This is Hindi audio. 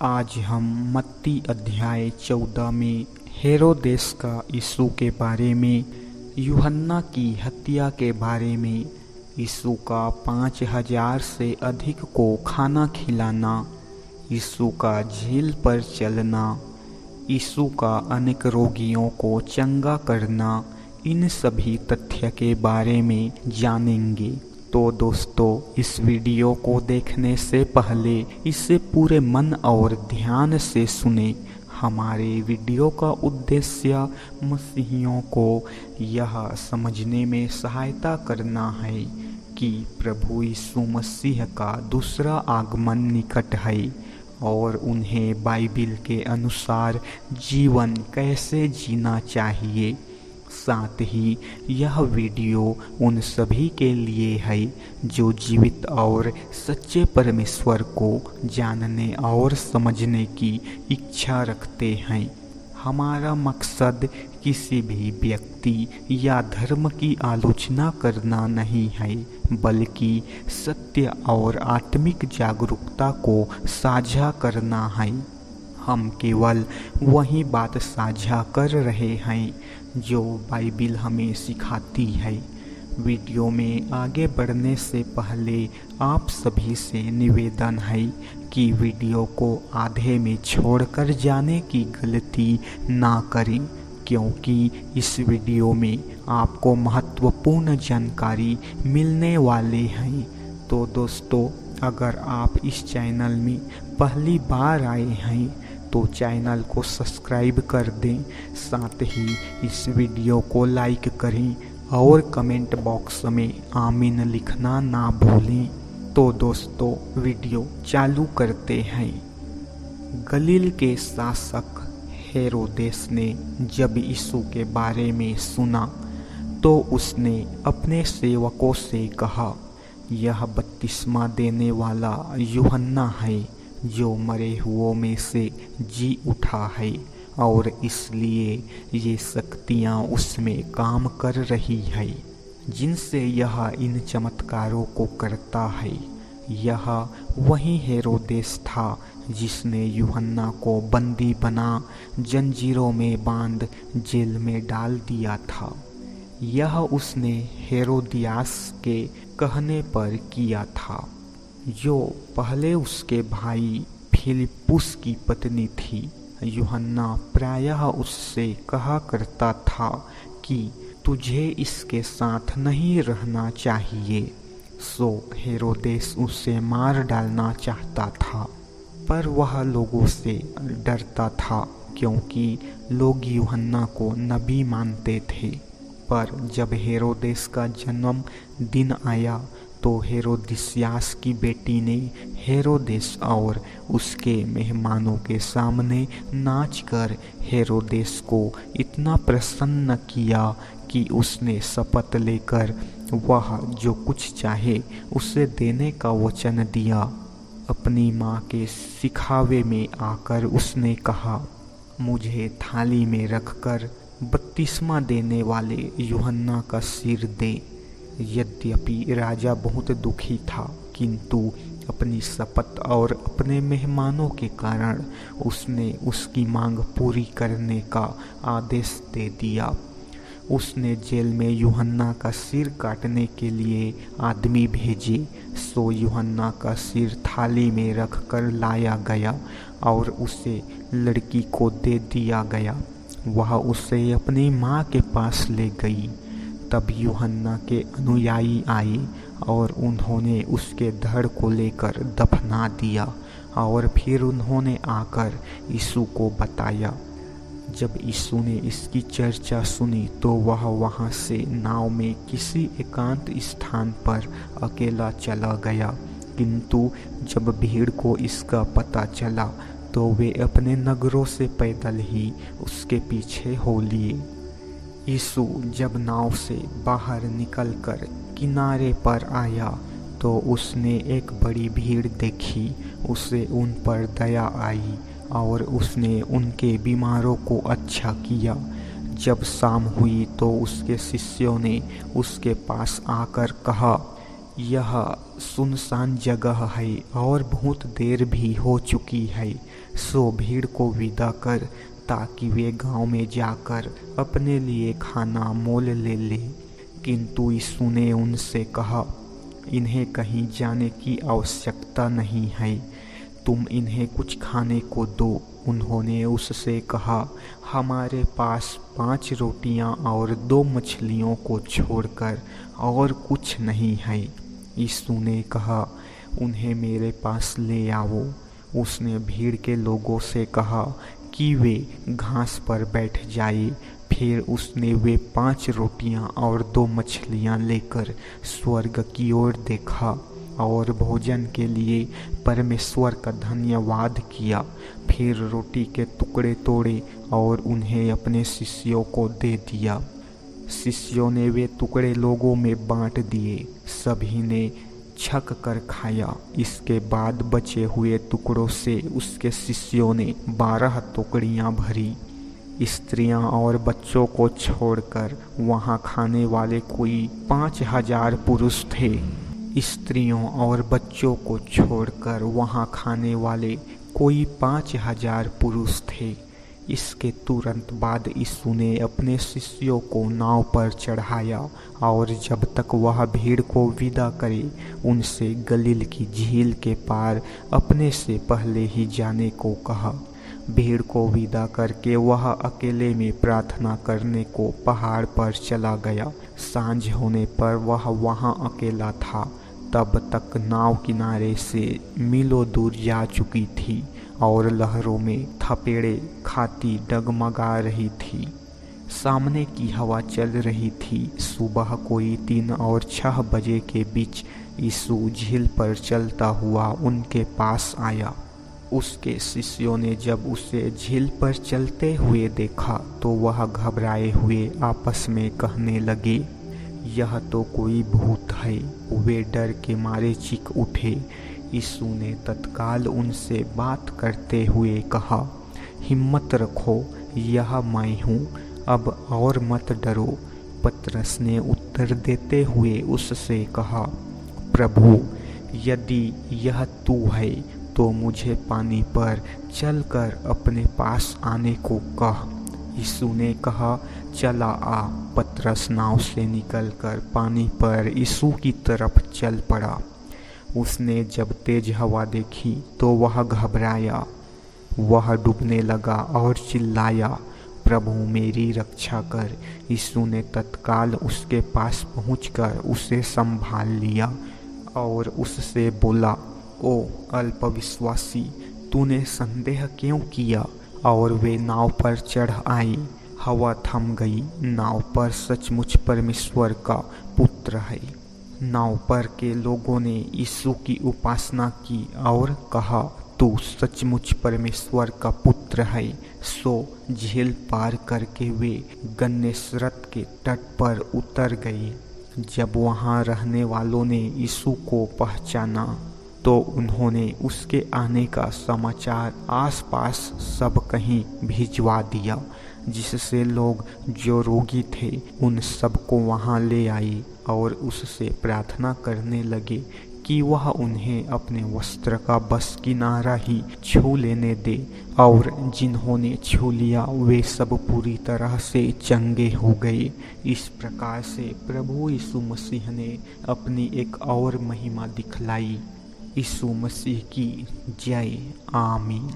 आज हम मत्ती अध्याय 14 में हेरोदेस का यीशु के बारे में, यूहन्ना की हत्या के बारे में, यीशु का 5000 से अधिक को खाना खिलाना, यीशु का झील पर चलना, यीशु का अनेक रोगियों को चंगा करना, इन सभी तथ्य के बारे में जानेंगे। तो दोस्तों, इस वीडियो को देखने से पहले इसे पूरे मन और ध्यान से सुने। हमारे वीडियो का उद्देश्य मसीहियों को यह समझने में सहायता करना है कि प्रभु यीशु मसीह का दूसरा आगमन निकट है और उन्हें बाइबिल के अनुसार जीवन कैसे जीना चाहिए। साथ ही यह वीडियो उन सभी के लिए है जो जीवित और सच्चे परमेश्वर को जानने और समझने की इच्छा रखते हैं। हमारा मकसद किसी भी व्यक्ति या धर्म की आलोचना करना नहीं है, बल्कि सत्य और आत्मिक जागरूकता को साझा करना है। हम केवल वही बात साझा कर रहे हैं जो बाइबिल हमें सिखाती है। वीडियो में आगे बढ़ने से पहले आप सभी से निवेदन है कि वीडियो को आधे में छोड़कर जाने की गलती ना करें, क्योंकि इस वीडियो में आपको महत्वपूर्ण जानकारी मिलने वाले हैं। तो दोस्तों, अगर आप इस चैनल में पहली बार आए हैं तो चैनल को सब्सक्राइब कर दें, साथ ही इस वीडियो को लाइक करें और कमेंट बॉक्स में आमीन लिखना ना भूलें। तो दोस्तों, वीडियो चालू करते हैं। गलील के शासक हेरोदेस ने जब यीशु के बारे में सुना तो उसने अपने सेवकों से कहा, यह बपतिस्मा देने वाला यूहन्ना है जो मरे हुओं में से जी उठा है, और इसलिए ये शक्तियाँ उसमें काम कर रही है जिनसे यह इन चमत्कारों को करता है। यह वही हेरोदेस था जिसने यूहन्ना को बंदी बना जंजीरों में बांध जेल में डाल दिया था। यह उसने हेरोदियास के कहने पर किया था, जो पहले उसके भाई फिलिप्पुस की पत्नी थी। यूहन्ना प्रायः उससे कहा करता था कि तुझे इसके साथ नहीं रहना चाहिए। सो हेरोदेस उसे मार डालना चाहता था, पर वह लोगों से डरता था क्योंकि लोग यूहन्ना को नबी मानते थे। पर जब हेरोदेस का जन्म दिन आया तो हेरोदियास की बेटी ने हेरोदेस और उसके मेहमानों के सामने नाचकर हेरोदेस को इतना प्रसन्न किया कि उसने शपथ लेकर वह जो कुछ चाहे उसे देने का वचन दिया। अपनी माँ के सिखावे में आकर उसने कहा, मुझे थाली में रखकर बपतिस्मा देने वाले यूहन्ना का सिर दे। यद्यपि राजा बहुत दुखी था, किंतु अपनी शपथ और अपने मेहमानों के कारण उसने उसकी मांग पूरी करने का आदेश दे दिया। उसने जेल में यूहन्ना का सिर काटने के लिए आदमी भेजे। सो यूहन्ना का सिर थाली में रखकर लाया गया और उसे लड़की को दे दिया गया। वह उसे अपनी माँ के पास ले गई। तब यूहन्ना के अनुयायी आए और उन्होंने उसके धड़ को लेकर दफना दिया, और फिर उन्होंने आकर यीशु को बताया। जब यीशु ने इसकी चर्चा सुनी तो वह वहाँ से नाव में किसी एकांत स्थान पर अकेला चला गया, किंतु जब भीड़ को इसका पता चला तो वे अपने नगरों से पैदल ही उसके पीछे हो लिए। यीशु जब नाव से बाहर निकलकर किनारे पर आया तो उसने एक बड़ी भीड़ देखी। उसे उन पर दया आई और उसने उनके बीमारों को अच्छा किया। जब शाम हुई तो उसके शिष्यों ने उसके पास आकर कहा, यह सुनसान जगह है और बहुत देर भी हो चुकी है, सो भीड़ को विदा कर, ताकि वे गांव में जाकर अपने लिए खाना मोल ले ले। किंतु यीशु ने उनसे कहा, इन्हें कहीं जाने की आवश्यकता नहीं है, तुम इन्हें कुछ खाने को दो। उन्होंने उससे कहा, हमारे पास 5 रोटियां और 2 मछलियों को छोड़कर और कुछ नहीं है। यीशु ने कहा, उन्हें मेरे पास ले आओ। उसने भीड़ के लोगों से कहा कि वे घास पर बैठ जाए। फिर उसने वे 5 रोटियां और 2 मछलियां लेकर स्वर्ग की ओर देखा और भोजन के लिए परमेश्वर का धन्यवाद किया। फिर रोटी के टुकड़े तोड़े और उन्हें अपने शिष्यों को दे दिया। शिष्यों ने वे टुकड़े लोगों में बांट दिए। सभी ने छक कर खाया। इसके बाद बचे हुए टुकड़ों से उसके शिष्यों ने 12 टोकरियां भरी। स्त्रियां और बच्चों को छोड़कर वहां खाने वाले कोई 5000 पुरुष थे। स्त्रियों और बच्चों को छोड़कर वहां खाने वाले कोई 5000 पुरुष थे। इसके तुरंत बाद यीशु ने अपने शिष्यों को नाव पर चढ़ाया और जब तक वह भीड़ को विदा करे उनसे गलील की झील के पार अपने से पहले ही जाने को कहा। भीड़ को विदा करके वह अकेले में प्रार्थना करने को पहाड़ पर चला गया। सांझ होने पर वह वहां अकेला था। तब तक नाव किनारे से मीलों दूर जा चुकी थी और लहरों में थपेड़े खाती डगमगा रही थी। सामने की हवा चल रही थी। सुबह कोई 3 और 6 बजे के बीच यीशु झील पर चलता हुआ उनके पास आया। उसके शिष्यों ने जब उसे झील पर चलते हुए देखा तो वह घबराए हुए आपस में कहने लगे, यह तो कोई भूत है। वे डर के मारे चीख उठे। यीशु ने तत्काल उनसे बात करते हुए कहा, हिम्मत रखो, यह मैं हूँ, अब और मत डरो। पतरस ने उत्तर देते हुए उससे कहा, प्रभु, यदि यह तू है तो मुझे पानी पर चलकर अपने पास आने को कह। यीशु ने कहा, चला आ। पतरस नाव से निकलकर पानी पर यीशु की तरफ चल पड़ा। उसने जब तेज हवा देखी तो वह घबराया। वह डूबने लगा और चिल्लाया, प्रभु मेरी रक्षा कर। यीशु ने तत्काल उसके पास पहुंचकर उसे संभाल लिया और उससे बोला, ओ अल्पविश्वासी, तूने संदेह क्यों किया? और वे नाव पर चढ़ आए। हवा थम गई। नाव पर सचमुच परमेश्वर का पुत्र है। नाव पर के लोगों ने यीशु की उपासना की और कहा, तू सचमुच परमेश्वर का पुत्र है। सो झील पार करके वे गन्नेसरत के तट पर उतर गए। जब वहां रहने वालों ने यीशु को पहचाना तो उन्होंने उसके आने का समाचार आसपास सब कहीं भिजवा दिया, जिससे लोग जो रोगी थे उन सबको वहां ले आए और उससे प्रार्थना करने लगे कि वह उन्हें अपने वस्त्र का बस किनारा ही छू लेने दे। और जिन्होंने छू लिया वे सब पूरी तरह से चंगे हो गए। इस प्रकार से प्रभु यीशु मसीह ने अपनी एक और महिमा दिखलाई। यीशु मसीह की जय। आमीन।